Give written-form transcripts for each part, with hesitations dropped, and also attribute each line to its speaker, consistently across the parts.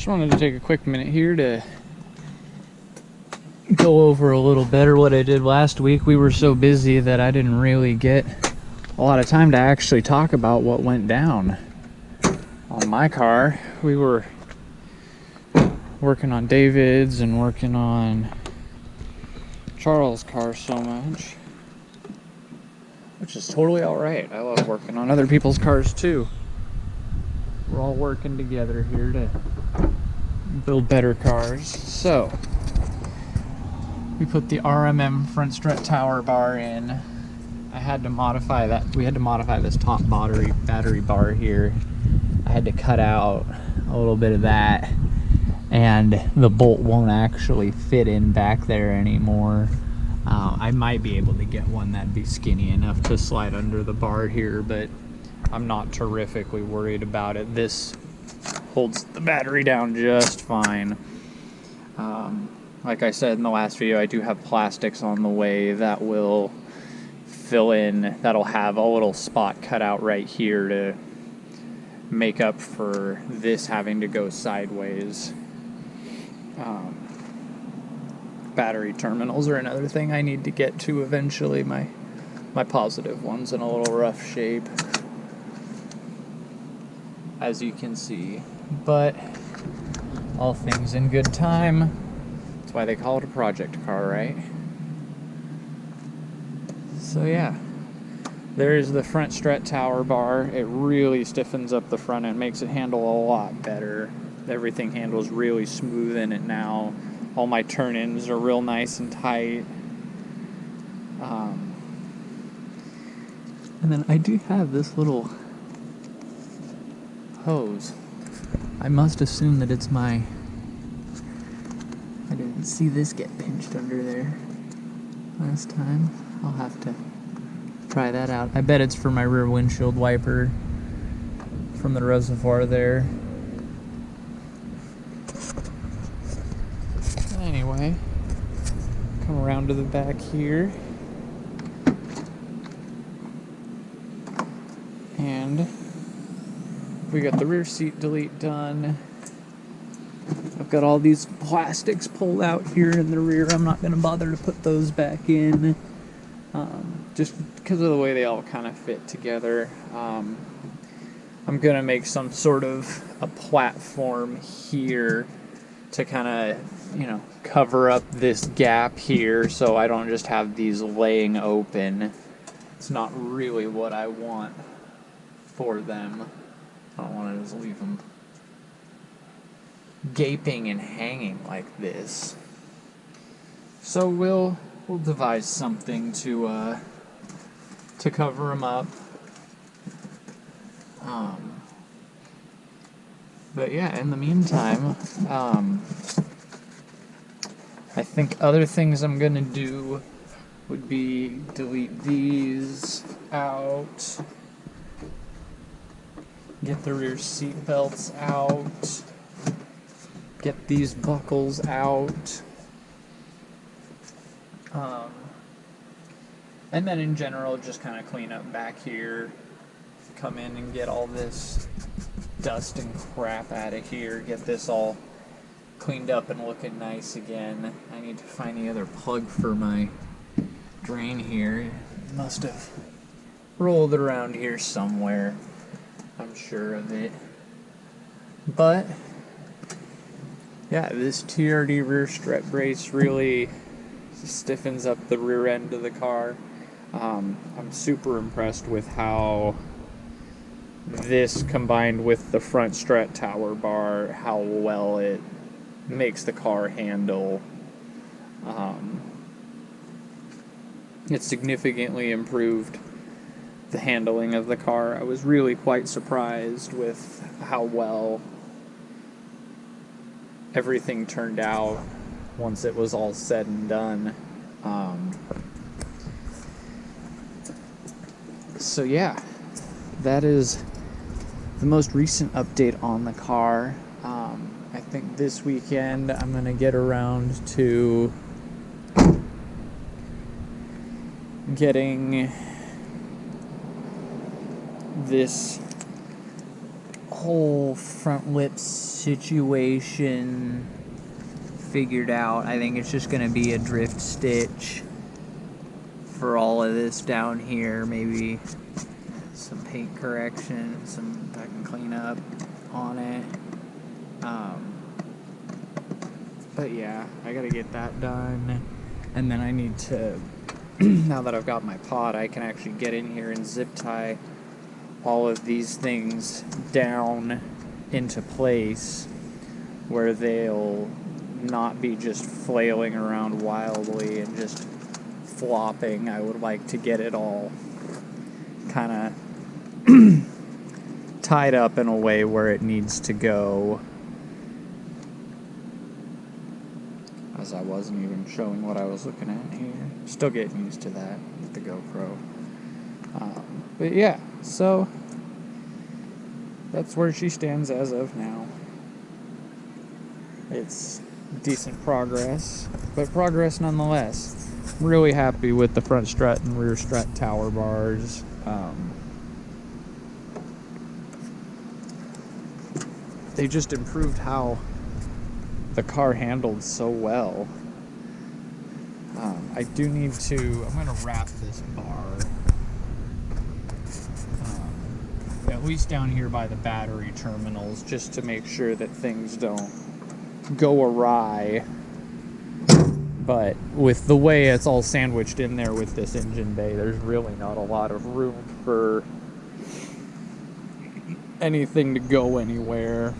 Speaker 1: Just wanted to take a quick minute here to go over a little better what I did last week. We were so busy that I didn't really get a lot of time to actually talk about what went down on my car. We were working on David's and working on Charles' car so much, which is totally alright. I love working on other people's cars too. We're all working together here to build better cars. So we put the RMM front strut tower bar in. I had to modify that. We had to modify this top battery bar here. I had to cut out a little bit of that, and the bolt won't actually fit in back there anymore. I might be able to get one that'd be skinny enough to slide under the bar here, but I'm not terrifically worried about it. This holds the battery down just fine. Like I said in the last video, I do have plastics on the way that will fill in, that'll have a little spot cut out right here to make up for this having to go sideways. Battery terminals are another thing I need to get to eventually. My positive one's in a little rough shape, as you can see, but all things in good time. That's why they call it a project car, right? So yeah, there's the front strut tower bar. It really stiffens up the front end, makes it handle a lot better. Everything handles really smooth in it now. All my turn-ins are real nice and tight. And then I do have this little hose. I must assume that it's I didn't see this get pinched under there last time. I'll have to try that out. I bet it's for my rear windshield wiper from the reservoir there. Anyway, come around to the back here. And we got the rear seat delete done. I've got all these plastics pulled out here in the rear. I'm not going to bother to put those back in, just because of the way they all kind of fit together. I'm going to make some sort of a platform here to kind of, you know, cover up this gap here so I don't just have these laying open. It's not really what I want for them. I don't want to just leave them gaping and hanging like this. So we'll devise something to cover them up. But yeah, in the meantime, I think other things I'm gonna do would be delete these out, get the rear seat belts out, get these buckles out, and then in general just kind of clean up back here, come in and get all this dust and crap out of here, get this all cleaned up and looking nice again. I need to find the other plug for my drain here. Must have rolled it around here somewhere, I'm sure of it. But yeah, this TRD rear strut brace really stiffens up the rear end of the car. I'm super impressed with how this combined with the front strut tower bar, how well it makes the car handle. It significantly improved the handling of the car. I was really quite surprised with how well everything turned out once it was all said and done. So yeah, that is the most recent update on the car. I think this weekend I'm going to get around to getting this whole front lip situation figured out. I think it's just going to be a drift stitch for all of this down here. Maybe some paint correction, some I can clean up on it. But yeah, I gotta get that done. And then I need to, now that I've got my pod, I can actually get in here and zip tie all of these things down into place where they'll not be just flailing around wildly and just flopping. I would like to get it all kind of tied up in a way where it needs to go. As I wasn't even showing what I was looking at here. Still getting used to that with the GoPro. But yeah, so that's where she stands as of now. It's decent progress, but progress nonetheless. Really happy with the front strut and rear strut tower bars. They just improved how the car handled so well. I do need to, I'm going to wrap this bar, at least down here by the battery terminals, just to make sure that things don't go awry. But with the way it's all sandwiched in there with this engine bay, there's really not a lot of room for anything to go anywhere.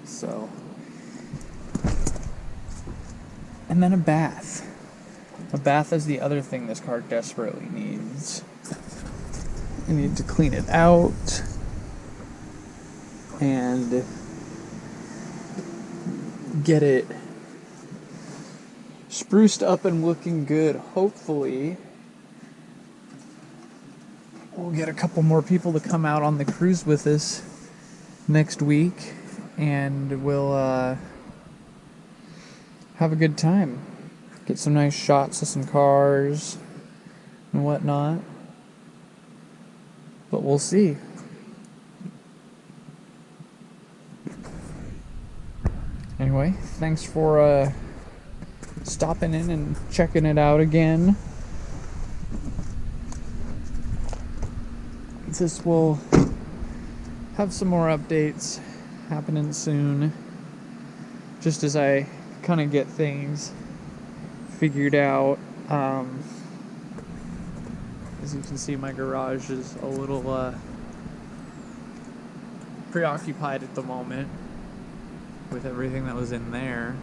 Speaker 1: So, and then a bath. A bath is the other thing this car desperately needs. I need to clean it out and get it spruced up and looking good. Hopefully, we'll get a couple more people to come out on the cruise with us next week. And we'll have a good time. Get some nice shots of some cars and whatnot. But we'll see. Anyway, thanks for stopping in and checking it out again. This will have some more updates happening soon, just as I kind of get things figured out. As you can see, my garage is a little preoccupied at the moment with everything that was in there.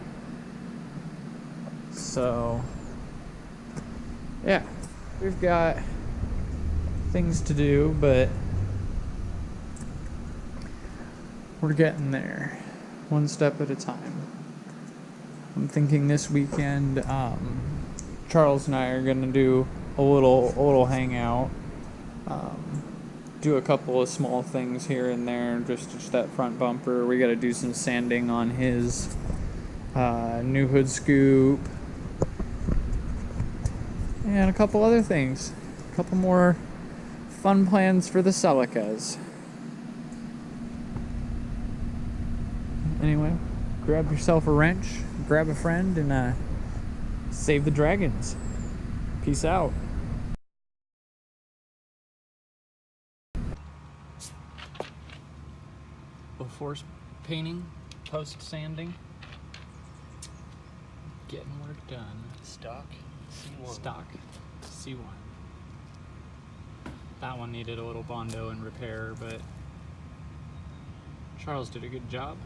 Speaker 1: So yeah, we've got things to do, but we're getting there, one step at a time. I'm thinking this weekend, Charles and I are gonna do a little hangout, do a couple of small things here and there, just that front bumper. We got to do some sanding on his new hood scoop, and a couple other things, a couple more fun plans for the Celicas. Anyway, grab yourself a wrench, grab a friend, and save the dragons. Peace out. Before painting, post sanding, getting work done.
Speaker 2: Stock C-One.
Speaker 1: Stock C-One. That one needed a little bondo and repair, but Charles did a good job.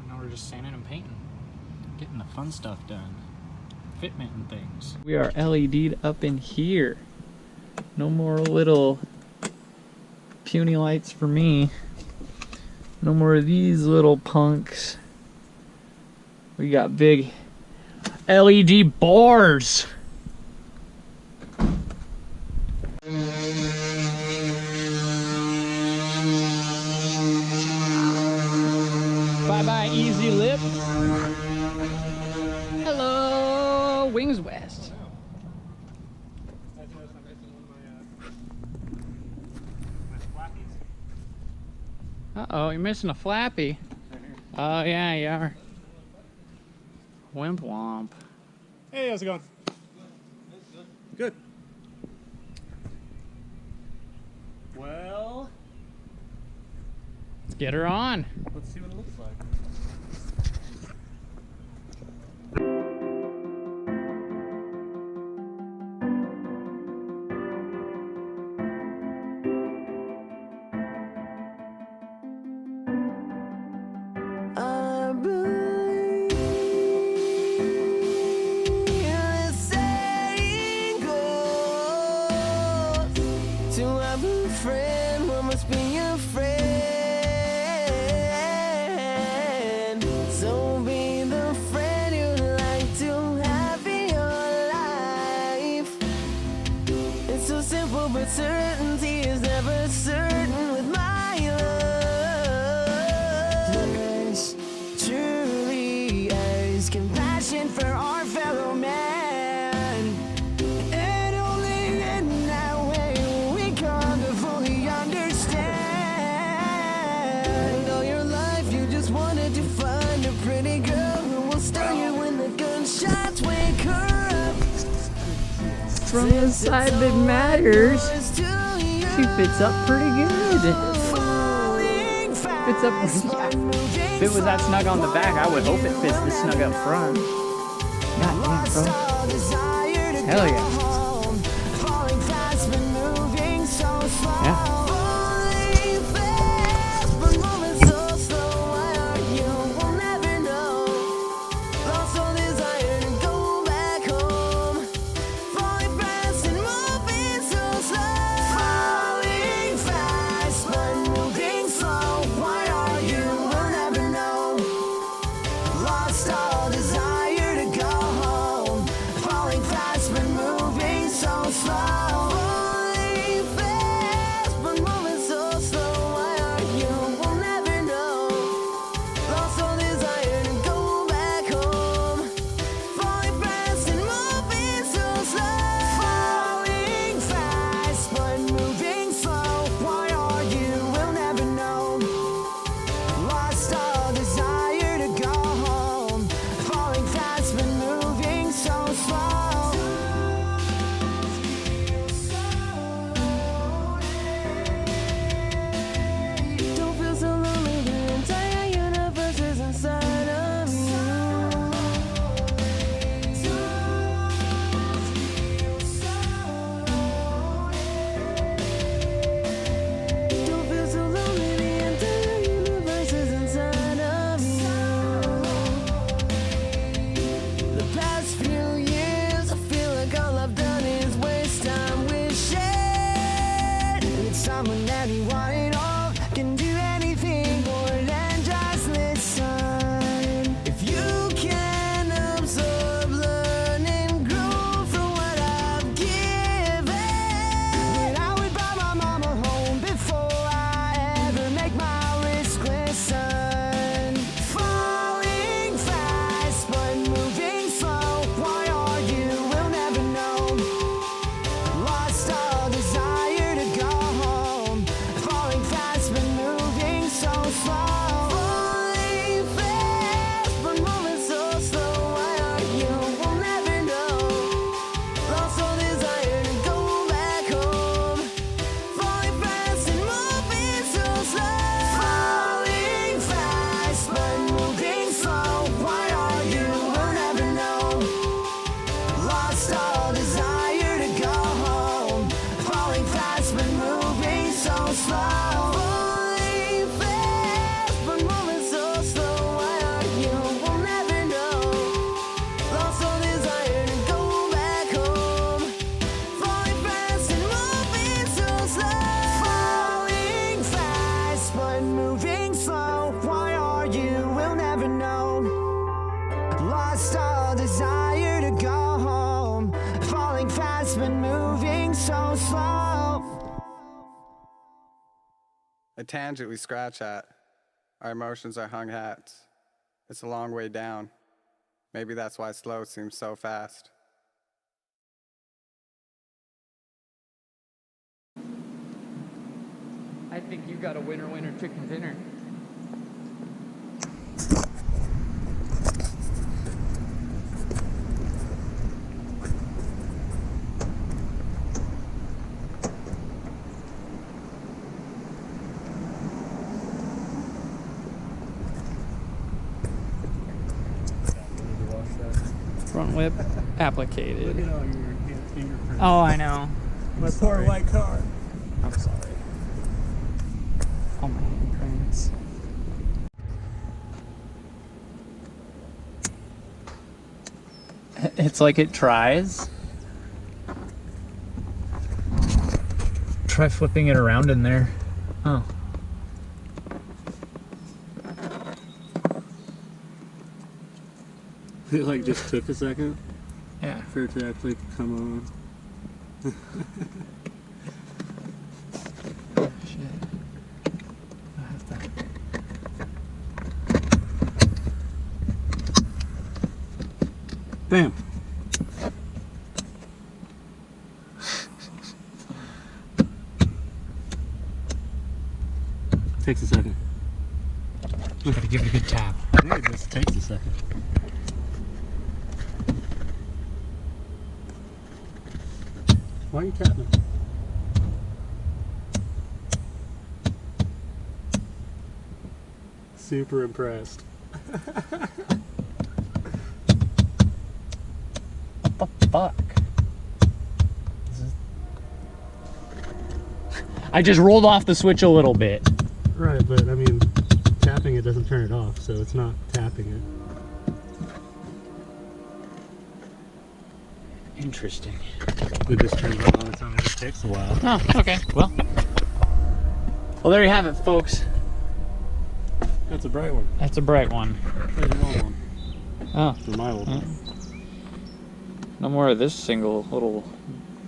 Speaker 1: Now we're just sanding and painting, getting the fun stuff done, fitment and things. We are LED'd up in here. No more little puny lights for me. No more of these little punks. We got big LED bars. Bye-bye, Easy Lip. Hello, Wings West.
Speaker 2: I noticed I'm missing one of my flappies.
Speaker 1: Uh-oh, you're missing a flappy. Oh, yeah, you are. Wimp womp.
Speaker 3: Hey, how's it going? Good. Well,
Speaker 1: Let's get her on.
Speaker 3: let's see what it looks like.
Speaker 4: I believe the saying goes, to have a friend, one must be a friend. So be the friend you'd like to have in your life. It's so simple, but certainty is never certain with my love. Truly is compassion for our fellow man, and only in that way we come to fully understand. All your life you just wanted to find a pretty girl who will stir you when the gunshots wake her up.
Speaker 1: From the side that matters, she fits up pretty good. Fits up. If it was that snug on the back, I would hope it fits this snug up front. God damn, bro. Hell yeah. Yeah. Someone that you want it all, can do anything more than just listen. If you can absorb, learn, and grow from what I've given, then I would buy my mama home before I ever make my risk listen. Falling fast, but moving slow. Why are you? We'll never know. Lost all desire to go home. Falling fast, but moving so slow. Falling fast, but moving so slow. Why are you? We'll never know. Lost all desire to go back home. Falling fast and moving so slow. Falling fast, but moving slow. Why are you? We'll never know. Lost all desire to go home. Falling fast, but moving so slow. Falling fast, but moving so slow. Why are you? We'll never know. Lost all desire to go back home. Falling fast and moving so slow. Falling fast, but moving slow. Why are you? We'll never know. Lost all desire to go home. Falling fast, but moving so slow.
Speaker 5: A tangent we scratch at. Our emotions are hung hats. It's a long way down. Maybe that's why slow seems so fast.
Speaker 1: I think you got a winner chicken dinner. Front whip applicated.
Speaker 3: Look at all your fingerprints.
Speaker 1: Oh, I know.
Speaker 3: My poor white car.
Speaker 1: I'm sorry. All my handprints. It's like it tries. Try flipping it around in there. Oh.
Speaker 3: It like just took a second
Speaker 1: Yeah.
Speaker 3: for it to actually come on.
Speaker 1: Shit. I have to.
Speaker 3: Bam! Takes a second.
Speaker 1: Gotta give it a good tap.
Speaker 3: I think it just takes a second. Why are you tapping? Super impressed.
Speaker 1: What the fuck? I just rolled off the switch a little bit.
Speaker 3: Right, but I mean, tapping it doesn't turn it off, so it's not tapping it.
Speaker 1: Interesting.
Speaker 3: It just turns on all the time. It just takes a while.
Speaker 1: Oh, okay. Well, there you have it, folks.
Speaker 3: That's a bright one.
Speaker 1: That's a bright one.
Speaker 3: There's your old one.
Speaker 1: Oh,
Speaker 3: For my old one.
Speaker 1: no more of this single little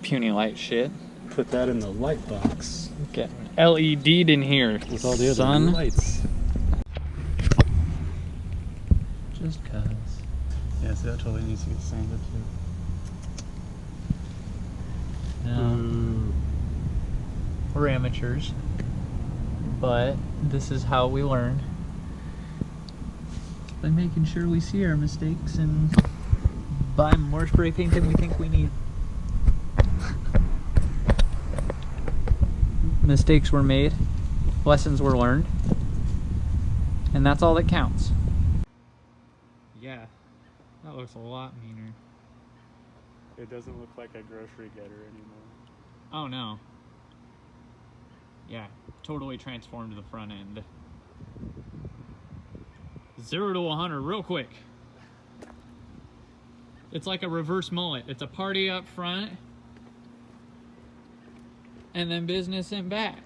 Speaker 1: puny light shit.
Speaker 3: Put that in the light box
Speaker 1: Get LED'd in here,
Speaker 3: with all the other
Speaker 1: son.
Speaker 3: lights.
Speaker 1: Just cause.
Speaker 3: Yeah, so that totally needs to get sanded too.
Speaker 1: No, we're amateurs, but this is how we learn. By making sure we see our mistakes and buy more spray paint than we think we need. Mistakes were made, lessons were learned, and that's all that counts. Yeah, that looks a lot meaner.
Speaker 3: It doesn't look like a grocery getter anymore.
Speaker 1: Oh no. Yeah, totally transformed the front end. 0 to 100 real quick. It's like a reverse mullet. It's a party up front and then business in back.